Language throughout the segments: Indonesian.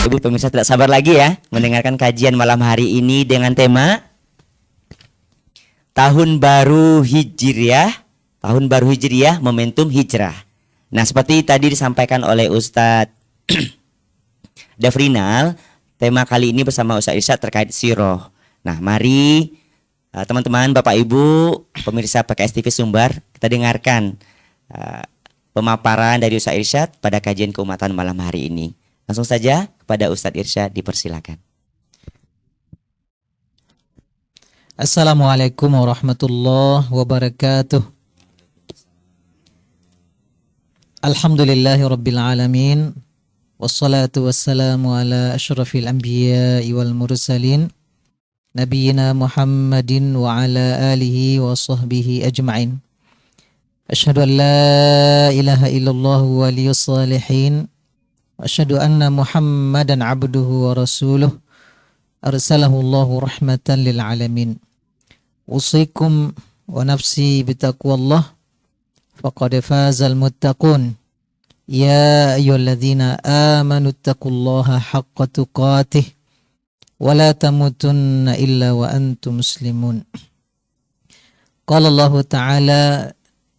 Ibu pemirsa tidak sabar lagi ya mendengarkan kajian malam hari ini dengan tema Tahun Baru Hijriah, Tahun Baru Hijriah Momentum Hijrah. Nah, seperti tadi disampaikan oleh Ustadz Dafrinal, tema kali ini bersama Ustadz Irsyad terkait siroh. Nah, mari teman-teman, Bapak Ibu, pemirsa PKS TV Sumbar, kita dengarkan pemaparan dari Ustadz Irsyad pada kajian keumatan malam hari ini. Langsung saja kepada Ustadz Irsyad, dipersilakan. Assalamualaikum warahmatullahi wabarakatuh. Alhamdulillahi rabbil alamin. Wassalatu wassalamu ala ashrafil anbiya'i wal mursalin, Nabiyyina Muhammadin wa ala alihi wa sahbihi ajma'in. Asyhadu an la ilaha illallah waliyus salihin. Asyhadu anna Muhammadan abduhu wa rasuluh. Arsalahu Allahu rahmatan lil alamin. Usikum wa nafsi bitaqwallah. Faqad fazal muttaqun. Ya ayyuhalladzina amanu taqullaha haqqa tuqatih wa la tamutunna illa wa antum muslimun. Qala Allah Ta'ala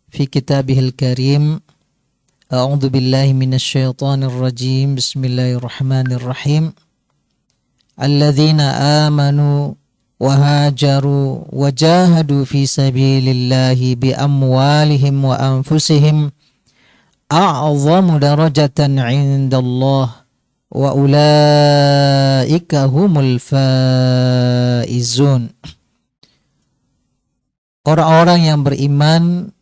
fi kitabihil karim, a'udzu billahi minasyaitonir rajim. Bismillahirrahmanirrahim. Alladzina amanu wa hajaru wa jahadu fi sabilillahi bi amwalihim wa anfusihim a'zamu darajatan 'indallah wa ulaika humul faizun. Orang-orang yang beriman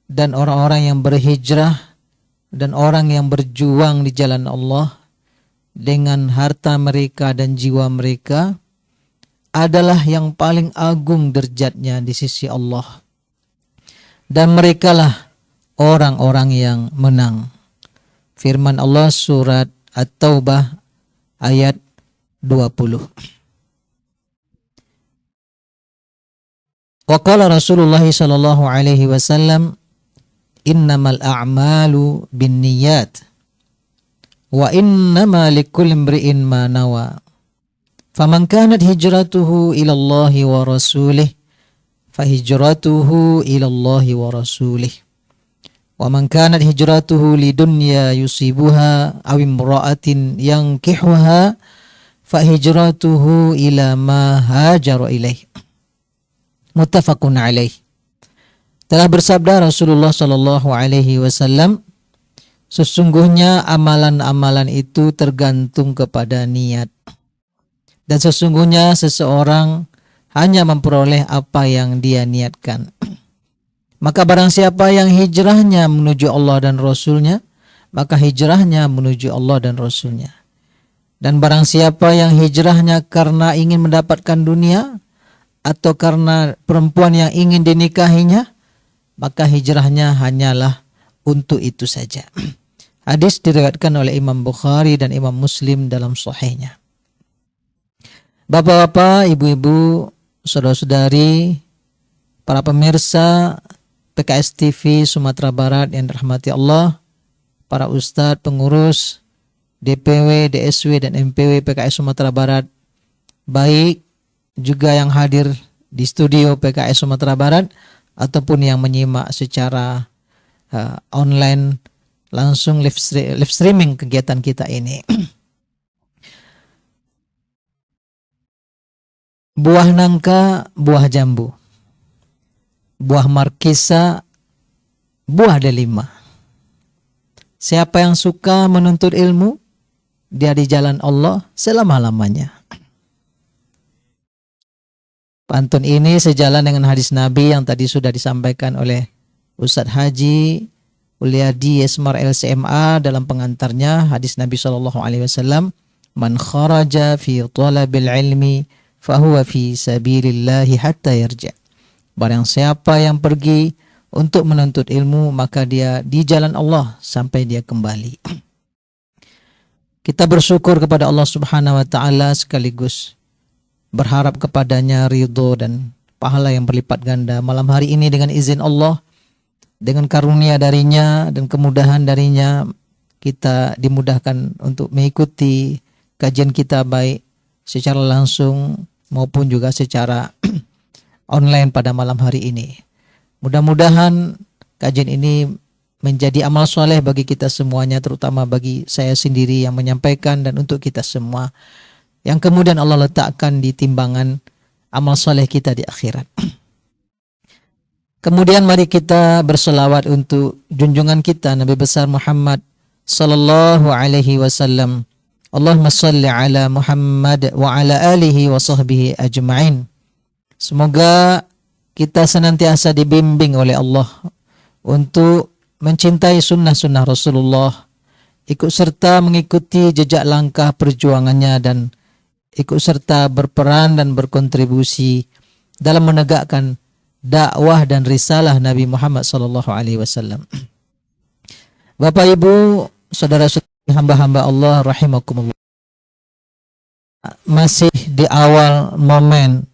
dan orang-orang yang berhijrah dan orang yang berjuang di jalan Allah dengan harta mereka dan jiwa mereka adalah yang paling agung derajatnya di sisi Allah. Dan merekalah orang-orang yang menang. Firman Allah surat At-Taubah ayat 20. Wa qala Rasulullah sallallahu alaihi wasallam, innamal a'malu binniyat wa innama likulli imri'in ma nawa. Faman kanat hijratuhu ila Allah wa rasulih fahijratuhu ila Allah wa rasulih. Wa man kanat hijratuhu lidunya yusibuha aw imra'atin yankihuha fahijratuhu ila ma hajara ilaih. Muttafaqun alaih. Telah bersabda Rasulullah sallallahu alaihi wasallam, sesungguhnya amalan-amalan itu tergantung kepada niat. Dan sesungguhnya seseorang hanya memperoleh apa yang dia niatkan. Maka barang siapa yang hijrahnya menuju Allah dan Rasulnya, maka hijrahnya menuju Allah dan Rasulnya. Dan barang siapa yang hijrahnya karena ingin mendapatkan dunia atau karena perempuan yang ingin dinikahinya, maka hijrahnya hanyalah untuk itu saja. Hadis diriwayatkan oleh Imam Bukhari dan Imam Muslim dalam sahihnya. Bapak-bapak, ibu-ibu, saudara-saudari, para pemirsa PKS TV Sumatera Barat yang dirahmati Allah, para ustadz, pengurus, DPW, DSW, dan MPW PKS Sumatera Barat, baik juga yang hadir di studio PKS Sumatera Barat ataupun yang menyimak secara online langsung live streaming kegiatan kita ini. Buah nangka, buah jambu, buah markisa, buah delima. Siapa yang suka menuntut ilmu, dia di jalan Allah selama-lamanya. Pantun ini sejalan dengan hadis Nabi yang tadi sudah disampaikan oleh Ustadz Haji Uliadi Esmar LCMA dalam pengantarnya. Hadis Nabi SAW, man kharaja fi talabil ilmi fahuwa fi sabilillahi hatta yarja. Barang siapa yang pergi untuk menuntut ilmu, maka dia di jalan Allah sampai dia kembali. Kita bersyukur kepada Allah Subhanahu wa taala sekaligus berharap kepadanya ridho dan pahala yang berlipat ganda malam hari ini dengan izin Allah, dengan karunia darinya dan kemudahan darinya, kita dimudahkan untuk mengikuti kajian kita baik secara langsung maupun juga secara online pada malam hari ini. Mudah-mudahan kajian ini menjadi amal soleh bagi kita semuanya, terutama bagi saya sendiri yang menyampaikan dan untuk kita semua, yang kemudian Allah letakkan di timbangan amal soleh kita di akhirat. Kemudian mari kita berselawat untuk junjungan kita Nabi besar Muhammad sallallahu alaihi wasallam. Allahumma salli ala Muhammad wa ala alihi wa sahbihi ajma'in. Semoga kita senantiasa dibimbing oleh Allah untuk mencintai sunnah-sunnah Rasulullah, ikut serta mengikuti jejak langkah perjuangannya, dan ikut serta berperan dan berkontribusi dalam menegakkan dakwah dan risalah Nabi Muhammad SAW. Bapak Ibu, saudara-saudari hamba-hamba Allah rahimakumullah. Masih di awal momen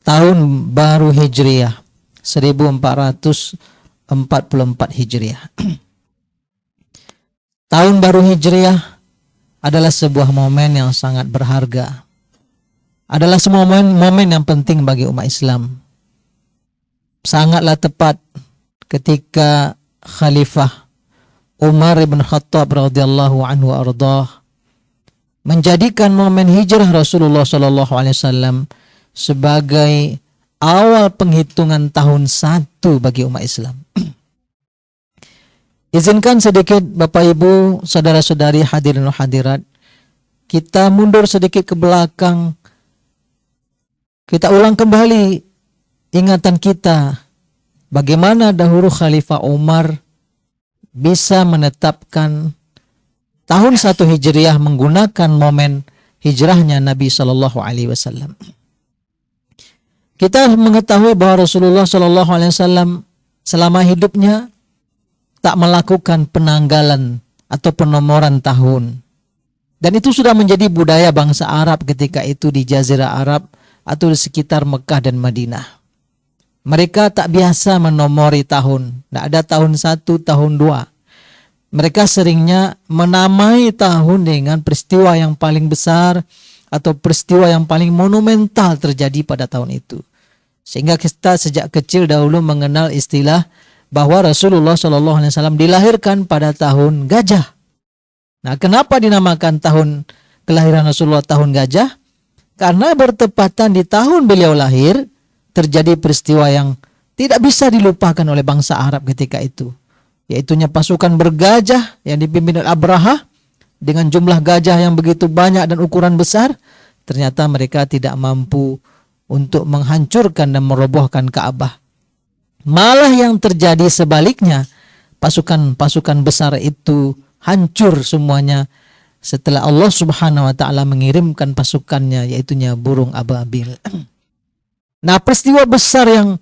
tahun baru Hijriah 1444 Hijriah. Tahun baru Hijriah adalah sebuah momen yang sangat berharga. Adalah sebuah momen yang penting bagi umat Islam. Sangatlah tepat ketika Khalifah Umar bin Khattab radhiyallahu anhu ardah menjadikan momen hijrah Rasulullah sallallahu alaihi wasallam sebagai awal penghitungan tahun 1 bagi umat Islam. Izinkan sedikit Bapak Ibu, saudara-saudari hadirin dan hadirat, kita mundur sedikit ke belakang. Kita ulang kembali ingatan kita bagaimana dahulu Khalifah Umar bisa menetapkan tahun 1 Hijriah menggunakan momen hijrahnya Nabi Shallallahu Alaihi Wasallam. Kita mengetahui bahwa Rasulullah Shallallahu Alaihi Wasallam selama hidupnya tak melakukan penanggalan atau penomoran tahun, dan itu sudah menjadi budaya bangsa Arab ketika itu di Jazirah Arab atau di sekitar Mekah dan Madinah. Mereka tak biasa menomori tahun, tidak ada tahun 1, tahun 2. Mereka seringnya menamai tahun dengan peristiwa yang paling besar atau peristiwa yang paling monumental terjadi pada tahun itu. Sehingga kita sejak kecil dahulu mengenal istilah bahwa Rasulullah SAW dilahirkan pada tahun gajah. Nah, kenapa dinamakan tahun kelahiran Rasulullah tahun gajah? Karena bertepatan di tahun beliau lahir terjadi peristiwa yang tidak bisa dilupakan oleh bangsa Arab ketika itu, yaitunya pasukan bergajah yang dipimpin oleh Abraha dengan jumlah gajah yang begitu banyak dan ukuran besar. Ternyata mereka tidak mampu untuk menghancurkan dan merobohkan Ka'bah. Malah yang terjadi sebaliknya, pasukan-pasukan besar itu hancur semuanya setelah Allah Subhanahu wa taala mengirimkan pasukannya, yaitunya burung ababil. Nah, peristiwa besar yang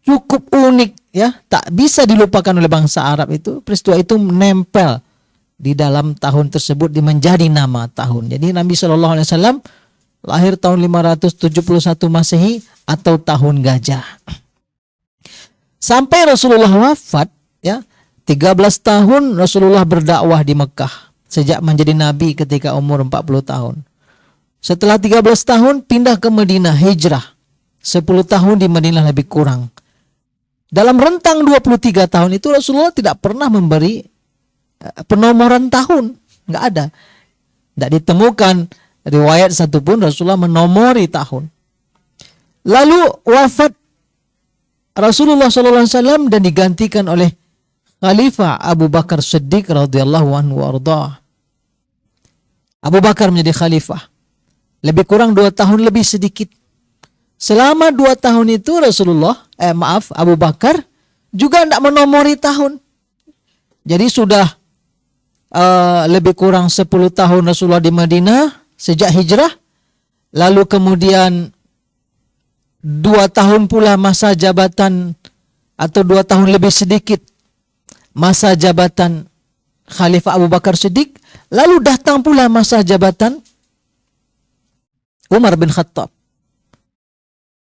cukup unik ya, tak bisa dilupakan oleh bangsa Arab itu, peristiwa itu menempel di dalam tahun tersebut menjadi nama tahun. Jadi Nabi Shallallahu Alaihi Wasallam lahir tahun 571 Masehi atau tahun gajah. Sampai Rasulullah wafat ya, 13 tahun Rasulullah berdakwah di Mekah sejak menjadi nabi ketika umur 40 tahun. Setelah 13 tahun pindah ke Madinah, hijrah. 10 tahun di Madinah lebih kurang. Dalam rentang 23 tahun itu Rasulullah tidak pernah memberi penomoran tahun, enggak ada. Tidak ditemukan riwayat satupun Rasulullah menomori tahun. Lalu wafat Rasulullah SAW dan digantikan oleh Khalifah Abu Bakar Siddiq radhiyallahu anhu warḍah. Abu Bakar menjadi khalifah lebih kurang 2 tahun lebih sedikit. Selama 2 tahun itu Abu Bakar juga tidak menomori tahun. Jadi sudah lebih kurang 10 tahun Rasulullah di Madinah sejak hijrah. Lalu kemudian 2 tahun pula masa jabatan atau 2 tahun lebih sedikit masa jabatan Khalifah Abu Bakar Siddiq. Lalu datang pula masa jabatan Umar bin Khattab.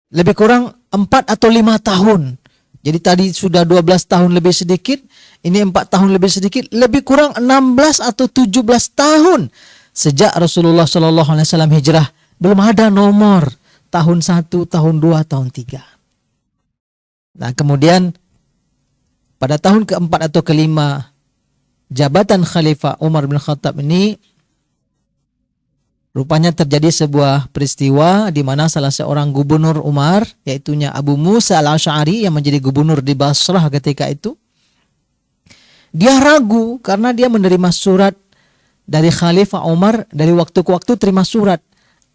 Lebih kurang 4 atau 5 tahun. Jadi tadi sudah 12 tahun lebih sedikit, ini 4 tahun lebih sedikit, lebih kurang 16 atau 17 tahun Sejak Rasulullah SAW hijrah, belum ada nomor tahun 1, tahun 2, tahun 3. Nah, kemudian pada tahun keempat atau kelima jabatan Khalifah Umar bin Khattab ini, rupanya terjadi sebuah peristiwa di mana salah seorang gubernur Umar, yaitunya Abu Musa al-Asy'ari yang menjadi gubernur di Basrah ketika itu, dia ragu karena dia menerima surat dari Khalifah Umar. Dari waktu ke waktu terima surat,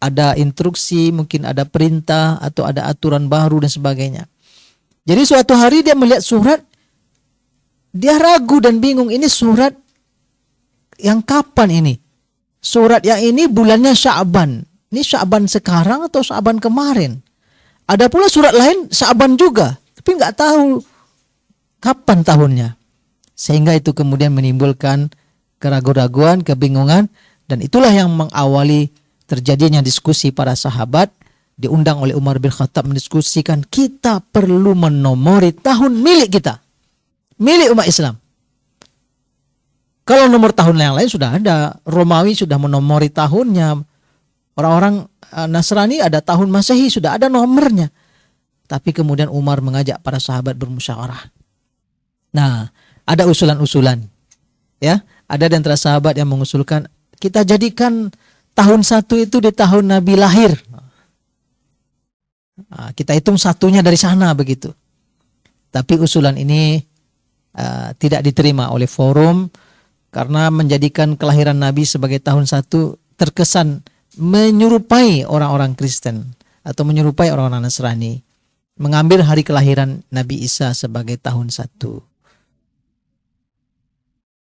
ada instruksi, mungkin ada perintah atau ada aturan baru dan sebagainya. Jadi suatu hari dia melihat surat, dia ragu dan bingung, ini surat yang kapan ini? Surat yang ini bulannya Sya'ban. Ini Sya'ban sekarang atau Sya'ban kemarin? Ada pula surat lain Sya'ban juga, tapi nggak tahu kapan tahunnya. Sehingga itu kemudian menimbulkan keraguan-raguan, kebingungan, dan itulah yang mengawali terjadinya diskusi para sahabat. Diundang oleh Umar bin Khattab mendiskusikan, kita perlu menomori tahun milik kita, milik umat Islam. Kalau nomor tahun yang lain sudah ada, Romawi sudah menomori tahunnya, orang-orang Nasrani ada tahun Masehi, sudah ada nomornya. Tapi kemudian Umar mengajak para sahabat bermusyawarah. Nah, ada usulan-usulan, ya. Ada di antara sahabat yang mengusulkan kita jadikan tahun 1 itu di tahun Nabi lahir. Nah, kita hitung satunya dari sana begitu. Tapi usulan ini tidak diterima oleh forum karena menjadikan kelahiran Nabi sebagai tahun 1 terkesan menyerupai orang-orang Kristen atau menyerupai orang-orang Nasrani. Mengambil hari kelahiran Nabi Isa sebagai tahun 1.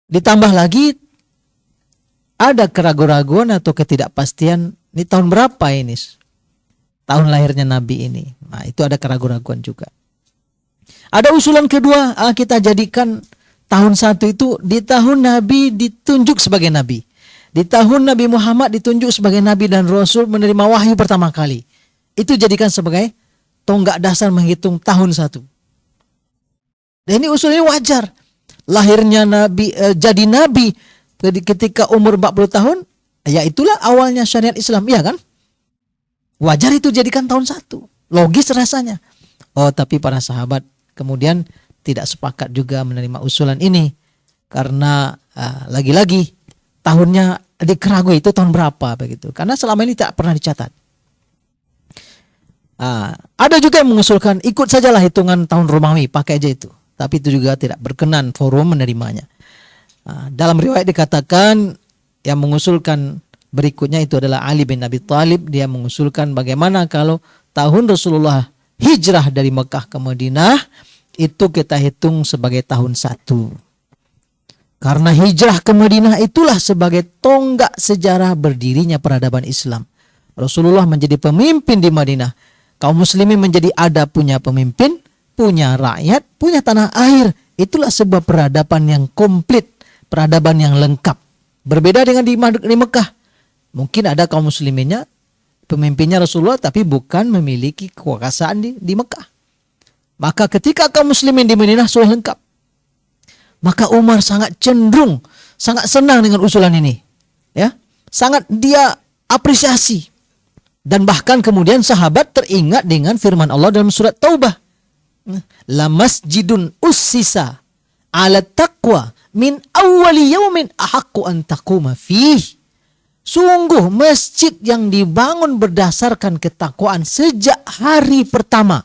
Ditambah lagi ada keraguan-raguan atau ketidakpastian, ini tahun berapa ini? Tahun lahirnya Nabi ini. Nah, itu ada keraguan-raguan juga. Ada usulan kedua, kita jadikan tahun 1 itu di tahun Nabi ditunjuk sebagai Nabi. Di tahun Nabi Muhammad ditunjuk sebagai Nabi dan Rasul, menerima wahyu pertama kali. Itu jadikan sebagai tonggak dasar menghitung tahun 1. Dan ini usulnya wajar. Lahirnya Nabi, jadi Nabi ketika umur 40 tahun, ya itulah awalnya syariat Islam, iya kan? Wajar itu jadikan tahun 1. Logis rasanya. Oh, tapi para sahabat kemudian tidak sepakat juga menerima usulan ini. Karena lagi-lagi tahunnya dikeragui itu tahun berapa begitu. Karena selama ini tak pernah dicatat. Ada juga yang mengusulkan ikut sajalah hitungan tahun Romawi, pakai aja itu. Tapi itu juga tidak berkenan forum menerimanya. Dalam riwayat dikatakan yang mengusulkan berikutnya itu adalah Ali bin Abi Thalib. Dia mengusulkan bagaimana kalau tahun Rasulullah hijrah dari Mekah ke Madinah itu kita hitung sebagai tahun 1. Karena hijrah ke Madinah itulah sebagai tonggak sejarah berdirinya peradaban Islam. Rasulullah menjadi pemimpin di Madinah. Kaum muslimin menjadi ada punya pemimpin, punya rakyat, punya tanah air. Itulah sebuah peradaban yang komplit, peradaban yang lengkap. Berbeda dengan di Mekah. Mungkin ada kaum musliminnya, pemimpinnya Rasulullah, tapi bukan memiliki kekuasaan di Mekah. Maka ketika kaum muslimin di Madinah sudah lengkap, maka Umar sangat cenderung, sangat senang dengan usulan ini. Ya, sangat dia apresiasi. Dan bahkan kemudian sahabat teringat dengan firman Allah dalam surat Taubah. La masjidun ussisa ala taqwa min awwali yaumin ahaqqu an taquma fih. Sungguh masjid yang dibangun berdasarkan ketakwaan sejak hari pertama.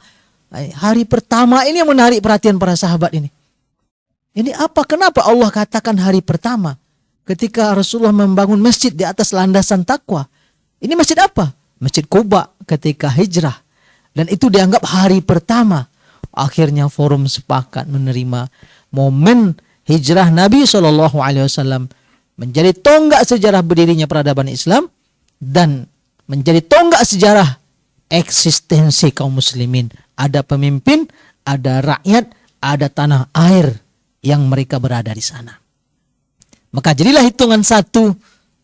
Hari pertama ini yang menarik perhatian para sahabat ini. Ini apa? Kenapa Allah katakan hari pertama? Ketika Rasulullah membangun masjid di atas landasan takwa. Ini masjid apa? Masjid Quba ketika hijrah. Dan itu dianggap hari pertama. Akhirnya forum sepakat menerima momen hijrah Nabi SAW menjadi tonggak sejarah berdirinya peradaban Islam dan menjadi tonggak sejarah eksistensi kaum muslimin. Ada pemimpin, ada rakyat, ada tanah air yang mereka berada di sana. Maka jadilah hitungan 1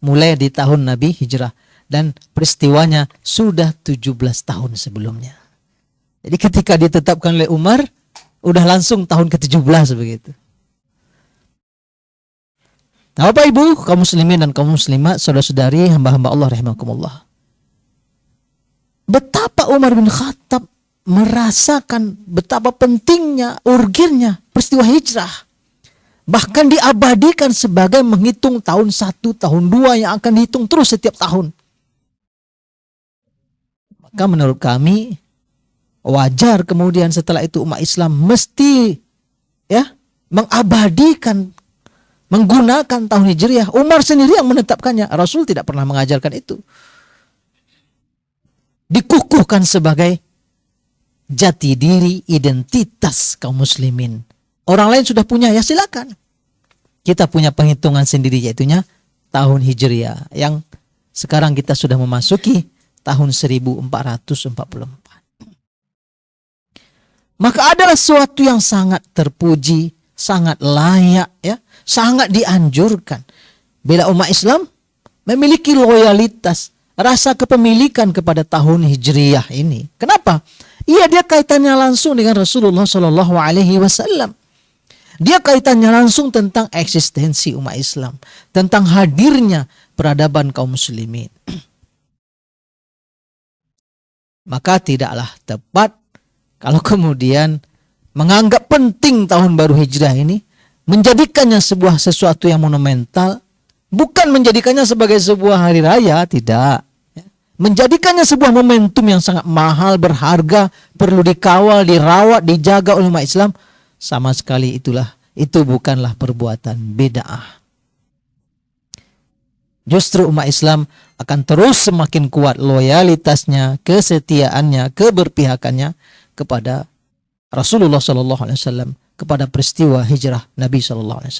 mulai di tahun Nabi hijrah dan peristiwanya sudah 17 tahun sebelumnya. Jadi ketika ditetapkan oleh Umar, udah langsung tahun ke-17 begitu. Nah, Bapak Ibu, kaum muslimin dan kaum muslimat, saudara-saudari, hamba-hamba Allah rahimakumullah. Betapa Umar bin Khattab merasakan betapa pentingnya, urgennya peristiwa hijrah. Bahkan diabadikan sebagai menghitung tahun 1, tahun 2 yang akan dihitung terus setiap tahun. Maka menurut kami wajar kemudian setelah itu umat Islam mesti mengabadikan, menggunakan tahun Hijriah. Umar sendiri yang menetapkannya. Rasul tidak pernah mengajarkan itu. Dikukuhkan sebagai jati diri, identitas kaum muslimin. Orang lain sudah punya, ya silakan. Kita punya penghitungan sendiri, yaitunya tahun Hijriah, yang sekarang kita sudah memasuki tahun 1444. Maka adalah sesuatu yang sangat terpuji, sangat layak, ya, sangat dianjurkan bila umat Islam memiliki loyalitas, rasa kepemilikan kepada tahun Hijriah ini. Kenapa? Iya, dia kaitannya langsung dengan Rasulullah Shallallahu Alaihi Wasallam. Dia kaitannya langsung tentang eksistensi umat Islam, tentang hadirnya peradaban kaum muslimin. Maka tidaklah tepat kalau kemudian menganggap penting tahun baru Hijrah ini, menjadikannya sebuah sesuatu yang monumental, bukan menjadikannya sebagai sebuah hari raya, tidak. Menjadikannya sebuah momentum yang sangat mahal, berharga, perlu dikawal, dirawat, dijaga oleh umat Islam, sama sekali itu bukanlah perbuatan bid'ah. Justru umat Islam akan terus semakin kuat loyalitasnya, kesetiaannya, keberpihakannya kepada Rasulullah SAW, kepada peristiwa hijrah Nabi SAW.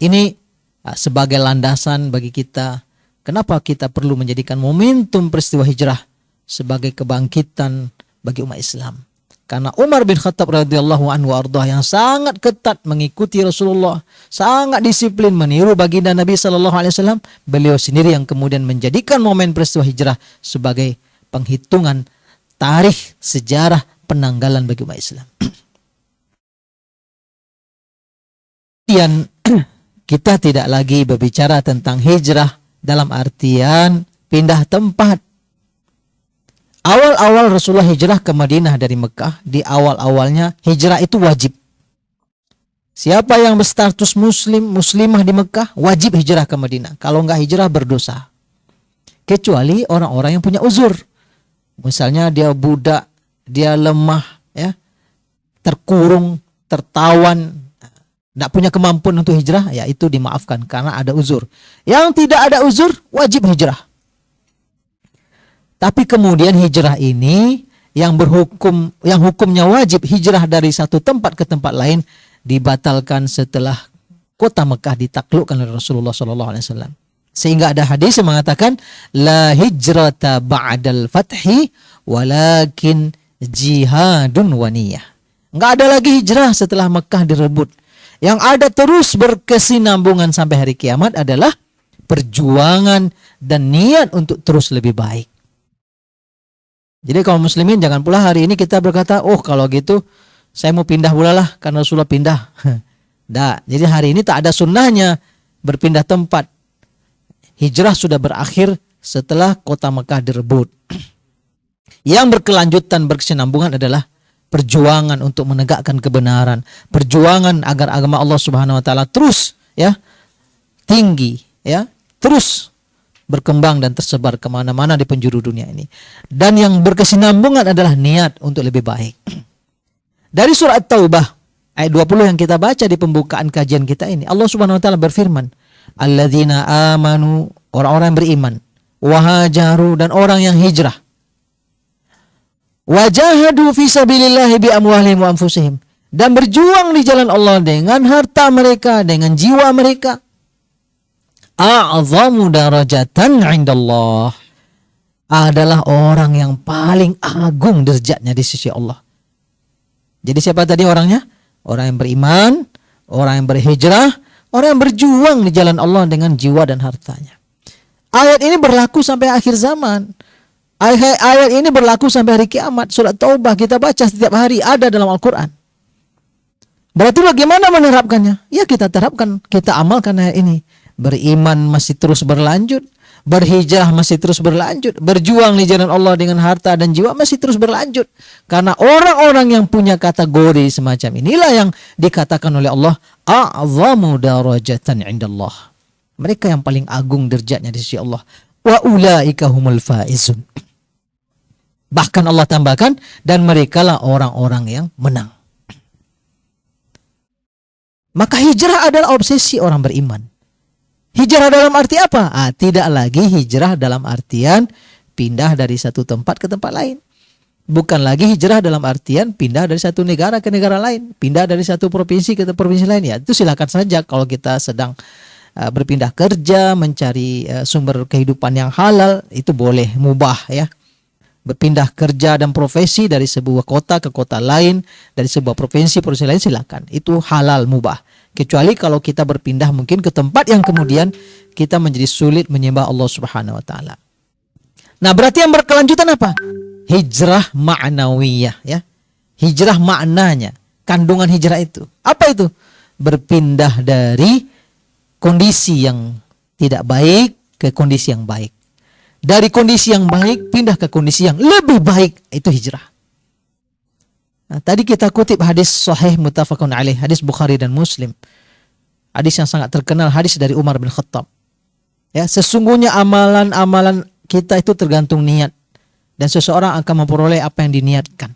Ini sebagai landasan bagi kita, kenapa kita perlu menjadikan momentum peristiwa hijrah sebagai kebangkitan bagi umat Islam. Karena Umar bin Khattab radhiyallahu anhu ardah yang sangat ketat mengikuti Rasulullah, sangat disiplin meniru baginda Nabi SAW, beliau sendiri yang kemudian menjadikan momen peristiwa hijrah sebagai penghitungan tarikh sejarah penanggalan bagi umat Islam. Kemudian kita tidak lagi berbicara tentang hijrah dalam artian pindah tempat. Awal-awal Rasulullah hijrah ke Madinah dari Mekah, di awal-awalnya hijrah itu wajib. Siapa yang berstatus muslimah di Mekah, wajib hijrah ke Madinah. Kalau enggak hijrah berdosa. Kecuali orang-orang yang punya uzur. Misalnya dia budak, dia lemah, ya, terkurung, tertawan, tidak punya kemampuan untuk hijrah, ya itu dimaafkan karena ada uzur. Yang tidak ada uzur, wajib hijrah. Tapi kemudian hijrah ini yang hukumnya wajib hijrah dari satu tempat ke tempat lain dibatalkan setelah kota Mekah ditaklukkan oleh Rasulullah SAW. Sehingga ada hadis yang mengatakan la hijrata ba'dal fathi walakin jihadun wa niyah. Enggak ada lagi hijrah setelah Mekah direbut. Yang ada terus berkesinambungan sampai hari kiamat adalah perjuangan dan niat untuk terus lebih baik. Jadi kaum muslimin jangan pula hari ini kita berkata, oh kalau gitu saya mau pindah pula lah karena Rasulullah pindah. Tidak. Jadi hari ini tak ada sunnahnya berpindah tempat. Hijrah sudah berakhir setelah kota Mekah direbut. Yang berkelanjutan berkesinambungan adalah perjuangan untuk menegakkan kebenaran, perjuangan agar agama Allah Subhanahu wa taala terus tinggi, terus berkembang dan tersebar kemana-mana di penjuru dunia ini. Dan yang berkesinambungan adalah niat untuk lebih baik. Dari surah At-Taubah ayat 20 yang kita baca di pembukaan kajian kita ini, Allah Subhanahu wa taala berfirman, alladzina amanu, orang-orang yang beriman, wahajaru, dan orang yang hijrah, wajahadu fi sabilillahi bi amwalihim wa anfusihim, dan berjuang di jalan Allah dengan harta mereka, dengan jiwa mereka, a'zamu darajatan 'indallah, adalah orang yang paling agung derajatnya di sisi Allah. Jadi siapa tadi orangnya? Orang yang beriman, orang yang berhijrah, orang yang berjuang di jalan Allah dengan jiwa dan hartanya. Ayat ini berlaku sampai akhir zaman. Ayat ini berlaku sampai hari kiamat. Surat Taubah kita baca setiap hari, ada dalam Al-Quran. Berarti bagaimana menerapkannya? Ya kita terapkan, kita amalkan ayat ini. Beriman masih terus berlanjut, berhijrah masih terus berlanjut, berjuang di jalan Allah dengan harta dan jiwa masih terus berlanjut. Karena orang-orang yang punya kategori semacam inilah yang dikatakan oleh Allah a'zamu darajatan indallah. Mereka yang paling agung derajatnya di sisi Allah. Wa ulaika humul faizun. Bahkan Allah tambahkan, dan merekalah orang-orang yang menang. Maka hijrah adalah obsesi orang beriman. Hijrah dalam arti apa? Tidak lagi hijrah dalam artian pindah dari satu tempat ke tempat lain. Bukan lagi hijrah dalam artian pindah dari satu negara ke negara lain. Pindah dari satu provinsi ke provinsi lain. Ya, itu silakan saja kalau kita sedang berpindah kerja, mencari sumber kehidupan yang halal, itu boleh, mubah ya. Berpindah kerja dan profesi dari sebuah kota ke kota lain, dari sebuah provinsi lain, silakan. Itu halal, mubah. Kecuali kalau kita berpindah mungkin ke tempat yang kemudian kita menjadi sulit menyembah Allah Subhanahu wa taala. Nah, berarti yang berkelanjutan apa? Hijrah ma'nawiyah ya. Hijrah maknanya, kandungan hijrah itu. Apa itu? Berpindah dari kondisi yang tidak baik ke kondisi yang baik. Dari kondisi yang baik pindah ke kondisi yang lebih baik, itu hijrah. Nah, tadi kita kutip hadis sahih muttafaqun alaih, hadis Bukhari dan Muslim. Hadis yang sangat terkenal, hadis dari Umar bin Khattab. Ya, sesungguhnya amalan-amalan kita itu tergantung niat, dan seseorang akan memperoleh apa yang diniatkan.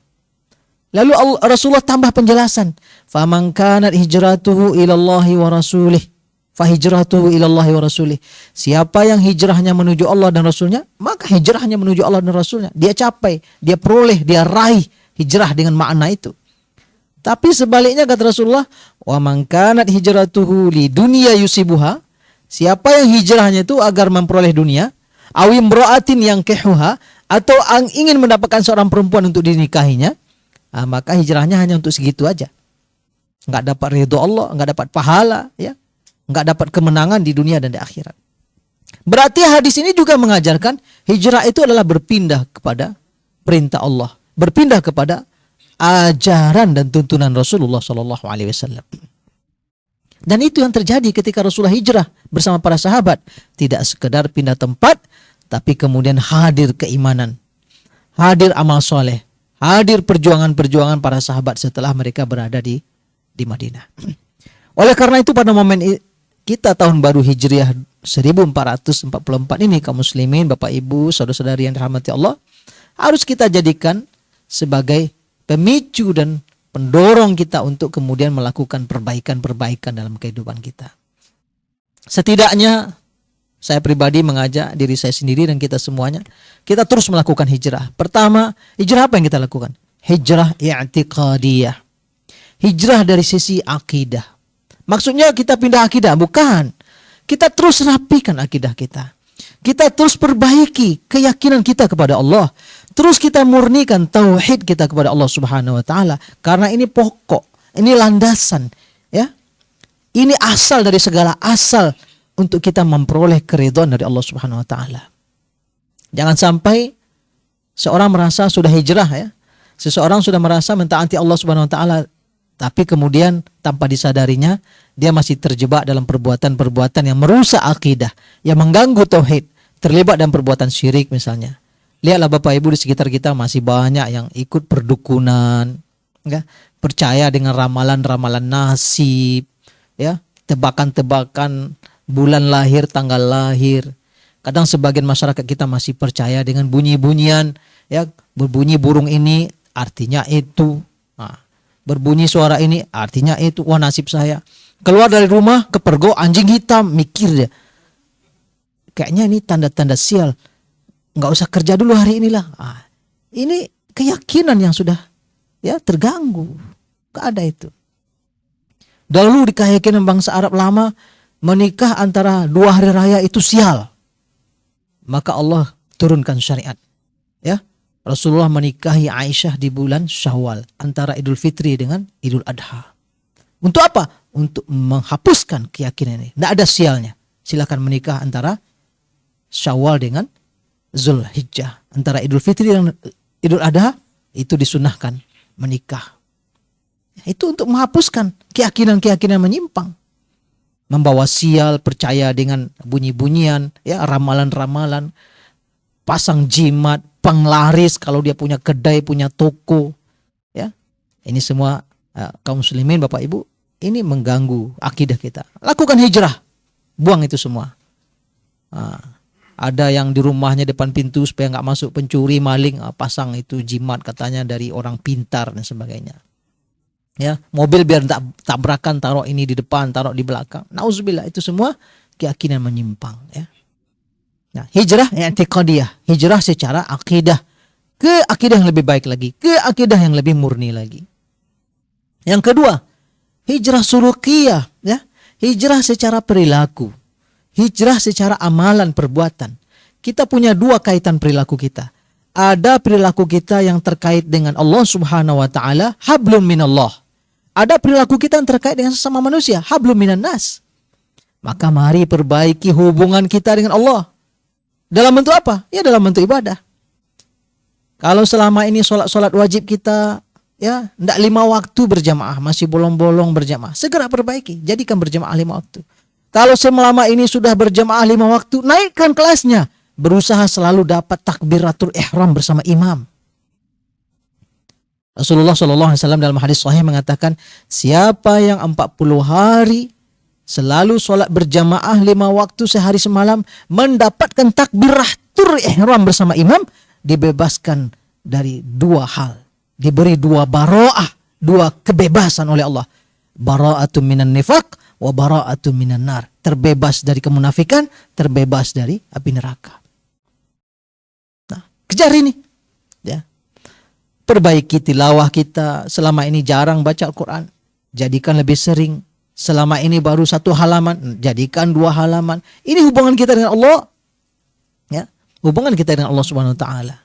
Lalu Rasulullah tambah penjelasan, "Faman kanat hijratuhu ilallahi wa rasulih, fahijratuhu ilallahi wa rasulih." Siapa yang hijrahnya menuju Allah dan Rasulnya, maka hijrahnya menuju Allah dan Rasulnya. Dia capai, dia peroleh, dia raih hijrah dengan makna itu. Tapi sebaliknya kata Rasulullah, wa man kanat hijratuhu li dunya yusibuha, siapa yang hijrahnya itu agar memperoleh dunia, awim imra'atin yang kehuha, atau ingin mendapatkan seorang perempuan untuk dinikahinya, maka hijrahnya hanya untuk segitu aja. Enggak dapat ridho Allah, enggak dapat pahala ya. Enggak dapat kemenangan di dunia dan di akhirat. Berarti hadis ini juga mengajarkan hijrah itu adalah berpindah kepada perintah Allah, berpindah kepada ajaran dan tuntunan Rasulullah Shallallahu Alaihi Wasallam. Dan itu yang terjadi ketika Rasulullah hijrah bersama para sahabat. Tidak sekedar pindah tempat, tapi kemudian hadir keimanan, hadir amal soleh, hadir perjuangan-perjuangan para sahabat setelah mereka berada di Madinah. Oleh karena itu pada momen kita tahun baru Hijriah 1444 ini, kaum muslimin, Bapak Ibu, saudara-saudari yang dirahmati Allah, harus kita jadikan sebagai pemicu dan pendorong kita untuk kemudian melakukan perbaikan-perbaikan dalam kehidupan kita. Setidaknya saya pribadi mengajak diri saya sendiri dan kita semuanya, kita terus melakukan hijrah. Pertama, hijrah apa yang kita lakukan? Hijrah i'tiqadiyah. Hijrah dari sisi akidah. Maksudnya kita pindah akidah? Bukan. Kita terus rapikan akidah kita. Kita terus perbaiki keyakinan kita kepada Allah. Terus kita murnikan tauhid kita kepada Allah Subhanahu wa taala, karena ini pokok, ini landasan, ya. Ini asal dari segala asal untuk kita memperoleh keridhaan dari Allah Subhanahu wa taala. Jangan sampai seorang merasa sudah hijrah ya. Seseorang sudah merasa mentaati Allah Subhanahu wa taala, tapi kemudian tanpa disadarinya dia masih terjebak dalam perbuatan-perbuatan yang merusak akidah, yang mengganggu tauhid, terlibat dalam perbuatan syirik misalnya. Lihatlah Bapak Ibu, di sekitar kita masih banyak yang ikut perdukunan, ya, percaya dengan ramalan-ramalan nasib, ya, tebakan-tebakan bulan lahir, tanggal lahir. Kadang sebagian masyarakat kita masih percaya dengan bunyi-bunyian, ya, berbunyi burung ini artinya itu, berbunyi suara ini artinya itu. Wah, nasib saya keluar dari rumah kepergok anjing hitam, mikir dia, kayaknya ini tanda-tanda sial, nggak usah kerja dulu hari inilah. Ini keyakinan yang sudah ya terganggu. Nggak ada itu. Dahulu di keyakinan bangsa Arab lama, menikah antara 2 hari raya itu sial. Maka Allah turunkan syariat. Ya, Rasulullah menikahi Aisyah di bulan Syawal, antara Idul Fitri dengan Idul Adha. Untuk apa? Untuk menghapuskan keyakinan ini. Nggak ada sialnya. Silakan menikah antara Syawal dengan Zulhijjah, antara Idul Fitri dan Idul Adha, itu disunahkan menikah. Itu untuk menghapuskan keyakinan-keyakinan menyimpang. Membawa sial, percaya dengan bunyi-bunyian, ya, ramalan-ramalan, pasang jimat, penglaris kalau dia punya kedai, punya toko, ya. Ini semua kaum muslimin, Bapak Ibu, ini mengganggu akidah kita. Lakukan hijrah, buang itu semua. Ada yang di rumahnya depan pintu supaya nggak masuk pencuri, maling, pasang itu jimat katanya dari orang pintar dan sebagainya. Ya, mobil biar tak tabrakan, taruh ini di depan, taruh di belakang. Nauzubillah, itu semua keyakinan menyimpang, ya. Nah, hijrah i'tiqadiyah, hijrah secara akidah ke akidah yang lebih baik lagi, ke akidah yang lebih murni lagi. Yang kedua, hijrah sulukiyah, ya. Hijrah secara perilaku, hijrah secara amalan perbuatan. Kita punya dua kaitan perilaku kita. Ada perilaku kita yang terkait dengan Allah Subhanahu wa taala, hablum minallah. Ada perilaku kita yang terkait dengan sesama manusia, hablum minan nas. Maka mari perbaiki hubungan kita dengan Allah. Dalam bentuk apa? Ya dalam bentuk ibadah. Kalau selama ini solat wajib kita, ya, tidak 5 waktu berjamaah, masih bolong-bolong berjamaah, segera perbaiki, jadikan berjamaah 5 waktu. Kalau selama ini sudah berjamaah 5 waktu, naikkan kelasnya. Berusaha selalu dapat takbiratul ihram bersama imam. Rasulullah SAW dalam hadis sahih mengatakan, siapa yang 40 hari selalu sholat berjamaah 5 waktu sehari semalam, mendapatkan takbiratul ihram bersama imam, dibebaskan dari 2 hal. Diberi 2 bara'ah, 2 kebebasan oleh Allah. Bara'atun minan nifaq wa bara'atun minan nar. Terbebas dari kemunafikan, terbebas dari api neraka. Nah, kejar ini, ya. Perbaiki tilawah kita. Selama ini jarang baca Al-Quran, jadikan lebih sering. Selama ini baru 1 halaman, jadikan 2 halaman. Ini hubungan kita dengan Allah, ya. Hubungan kita dengan Allah Subhanahu wa taala.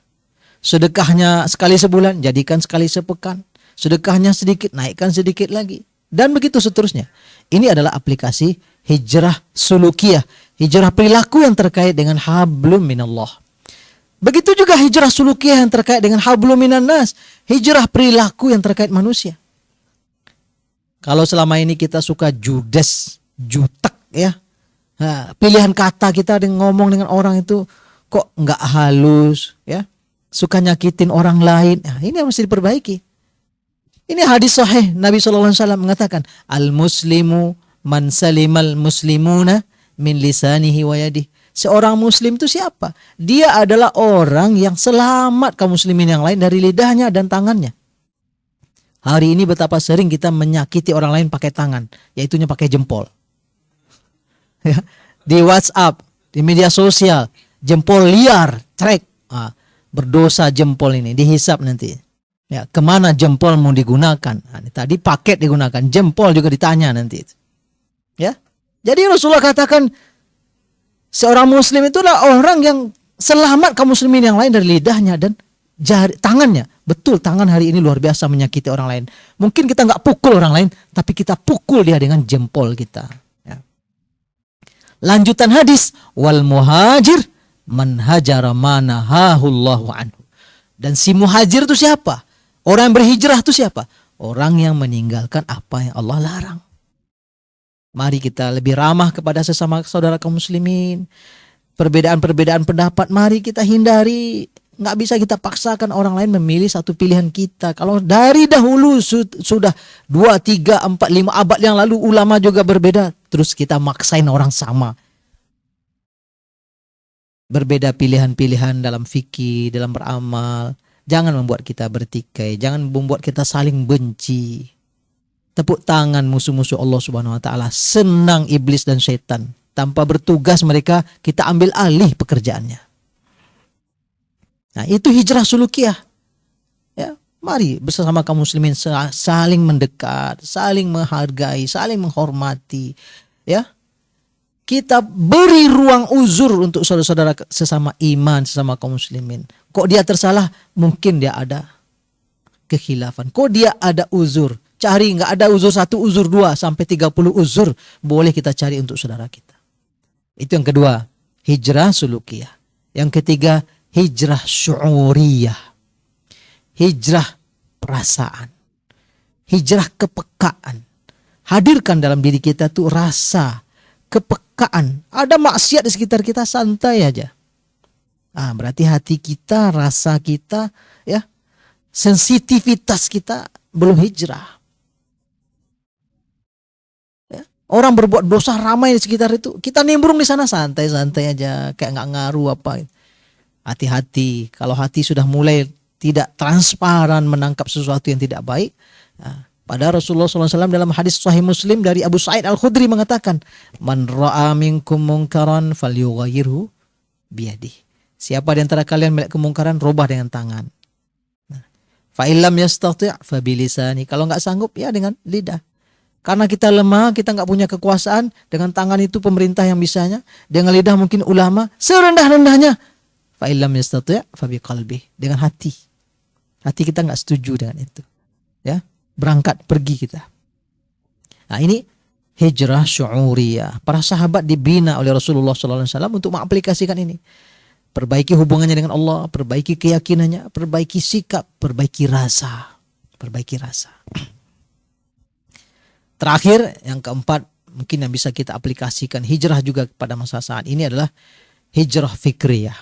Sedekahnya sekali sebulan, jadikan sekali sepekan. Sedekahnya sedikit, naikkan sedikit lagi. Dan begitu seterusnya. Ini adalah aplikasi hijrah sulukiyah, hijrah perilaku yang terkait dengan hablum minallah. Begitu juga hijrah sulukiyah yang terkait dengan hablum minan nas, hijrah perilaku yang terkait manusia. Kalau selama ini kita suka judes, jutek, ya. Nah, pilihan kata kita ngomong dengan orang itu kok nggak halus, ya. Suka nyakitin orang lain. Nah, ini yang mesti diperbaiki. Ini hadis sahih Nabi SAW mengatakan, al-muslimu man salimal muslimuna min lisanihi wa yadihi. Seorang muslim itu siapa? Dia adalah orang yang selamat kaum muslimin yang lain dari lidahnya dan tangannya. Hari ini betapa sering kita menyakiti orang lain pakai tangan, yaitunya pakai jempol. Di WhatsApp, di media sosial, jempol liar, trek. Berdosa jempol ini, dihisap nanti. Ya, kemana jempol mau digunakan? Tadi paket digunakan, jempol juga ditanya nanti. Ya, jadi Rasulullah katakan seorang muslim itu adalah orang yang selamat kaum muslimin yang lain dari lidahnya dan jari tangannya. Betul, tangan hari ini luar biasa menyakiti orang lain. Mungkin kita nggak pukul orang lain, tapi kita pukul dia dengan jempol kita. Ya. Lanjutan hadis, wal muhajir man hajara manahahullahu anhu. Dan si muhajir itu siapa? Orang yang berhijrah itu siapa? Orang yang meninggalkan apa yang Allah larang. Mari kita lebih ramah kepada sesama saudara kaum muslimin. Perbedaan-perbedaan pendapat mari kita hindari. Nggak bisa kita paksakan orang lain memilih satu pilihan kita. Kalau dari dahulu sudah 2, 3, 4, 5 abad yang lalu ulama juga berbeda, terus kita maksain orang sama. Berbeda pilihan-pilihan dalam fikih, dalam beramal. Jangan membuat kita bertikai, jangan membuat kita saling benci. Tepuk tangan musuh-musuh Allah Subhanahu wa taala, senang iblis dan syaitan. Tanpa bertugas mereka, kita ambil alih pekerjaannya. Nah, itu hijrah sulukiyah. Ya, mari bersama kaum muslimin saling mendekat, saling menghargai, saling menghormati, ya. Kita beri ruang uzur untuk saudara-saudara sesama iman, sesama kaum muslimin. Kok dia tersalah? Mungkin dia ada kekhilafan. Kok dia ada uzur? Cari, nggak ada uzur 1, uzur 2, sampai 30 uzur. Boleh kita cari untuk saudara kita. Itu yang kedua, hijrah sulukiyah. Yang ketiga, hijrah syu'uriyah. Hijrah perasaan. hijrah kepekaan. Hadirkan dalam diri kita tuh rasa kepekaan. Ada maksiat di sekitar kita, santai aja. Berarti hati kita, rasa kita, ya, sensitivitas kita belum hijrah. Ya. Orang berbuat dosa ramai di sekitar itu, kita nimbrung di sana santai-santai aja, kayak nggak ngaruh apa. Hati-hati, kalau hati sudah mulai tidak transparan menangkap sesuatu yang tidak baik. Pada Rasulullah SAW dalam hadis Sahih Muslim dari Abu Sa'id Al-Khudri mengatakan, Man ra'a minkum munkaran falyughayyirhu biyadihi. Siapa di antara kalian melihat kemungkaran, rubah dengan tangan. Fa illam yastati' fa bilisani. Kalau nggak sanggup, ya dengan lidah. Karena kita lemah, kita nggak punya kekuasaan. Dengan tangan itu pemerintah yang bisanya. Dengan lidah mungkin ulama. Serendah-rendahnya. Fa illam yastati' fa biqalbi. Dengan hati. Hati kita nggak setuju dengan itu. Ya, berangkat pergi kita. Nah, ini hijrah syu'uriyah. Para sahabat dibina oleh Rasulullah SAW untuk mengaplikasikan ini. Perbaiki hubungannya dengan Allah, perbaiki keyakinannya, perbaiki sikap, perbaiki rasa. Perbaiki rasa. Terakhir, yang keempat, mungkin yang bisa kita aplikasikan hijrah juga pada masa saat ini adalah hijrah fikriyah.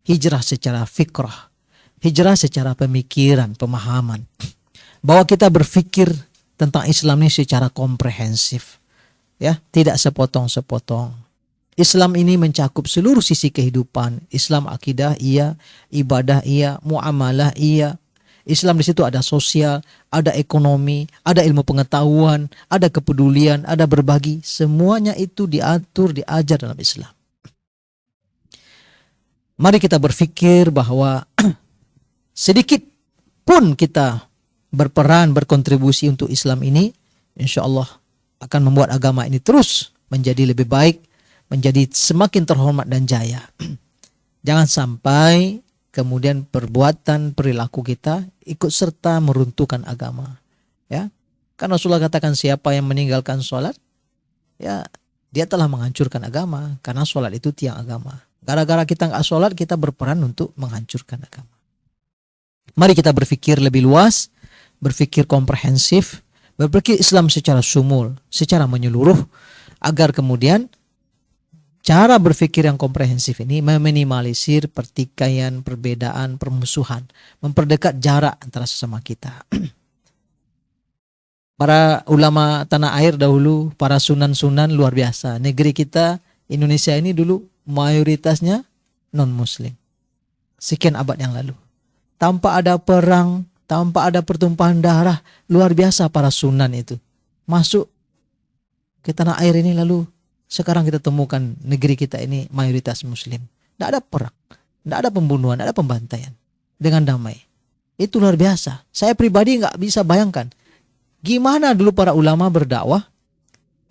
Hijrah secara fikrah. Hijrah secara pemikiran, pemahaman. Bahwa kita berpikir tentang Islam ini secara komprehensif. Ya, tidak sepotong-sepotong. Islam ini mencakup seluruh sisi kehidupan. Islam akidah iya, ibadah iya, muamalah iya. Islam di situ ada sosial, ada ekonomi, ada ilmu pengetahuan, ada kepedulian, ada berbagi. Semuanya itu diatur, diajar dalam Islam. Mari kita berpikir bahwa sedikit pun kita berperan, berkontribusi untuk Islam ini, insya Allah akan membuat agama ini terus menjadi lebih baik, menjadi semakin terhormat dan jaya. Jangan sampai kemudian perbuatan, perilaku kita ikut serta meruntuhkan agama. Ya, kan Rasulullah katakan siapa yang meninggalkan sholat, ya dia telah menghancurkan agama, karena sholat itu tiang agama. Gara-gara kita nggak sholat, kita berperan untuk menghancurkan agama. Mari kita berpikir lebih luas, berpikir komprehensif, berpikir Islam secara sumul, secara menyeluruh, agar kemudian cara berpikir yang komprehensif ini meminimalisir pertikaian, perbedaan, permusuhan, memperdekat jarak antara sesama kita. Para ulama tanah air dahulu, para sunan-sunan luar biasa. Negeri kita, Indonesia ini dulu mayoritasnya non-muslim. Sekian abad yang lalu. Tanpa ada perang, tanpa ada pertumpahan darah, luar biasa para sunan itu. Masuk ke tanah air ini lalu sekarang kita temukan negeri kita ini mayoritas muslim. Tidak ada perang, tidak ada pembunuhan, tidak ada pembantaian. Dengan damai. Itu luar biasa. Saya pribadi nggak bisa bayangkan. Gimana dulu para ulama berdakwah.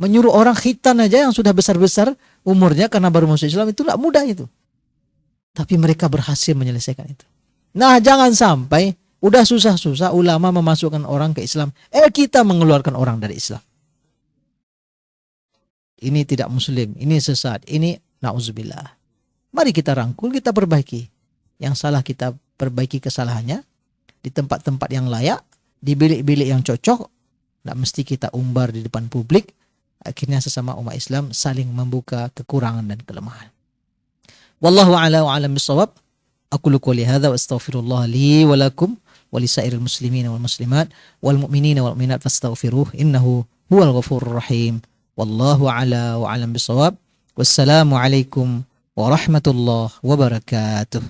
Menyuruh orang khitan aja yang sudah besar-besar umurnya karena baru masuk Islam. Itu nggak mudah itu. Tapi mereka berhasil menyelesaikan itu. Nah, jangan sampai udah susah-susah ulama memasukkan orang ke Islam. Kita mengeluarkan orang dari Islam. Ini tidak muslim, ini sesat, ini na'udzubillah. Mari kita rangkul, kita perbaiki. Yang salah kita perbaiki kesalahannya. Di tempat-tempat yang layak, di bilik-bilik yang cocok. Tidak mesti kita umbar di depan publik. Akhirnya sesama umat Islam saling membuka kekurangan dan kelemahan. Wallahu a'la wa a'lam bissawab. Aqulu qouli hadza wa astaghfirullah li wa lakum wa lisairil muslimin wal muslimat wal mu'minina wal mu'minat fastaghfiruh innahu huwal ghafurur rahim. Wallahu a'la wa a'lam bissawab. Wassalamu alaikum warahmatullahi wabarakatuh.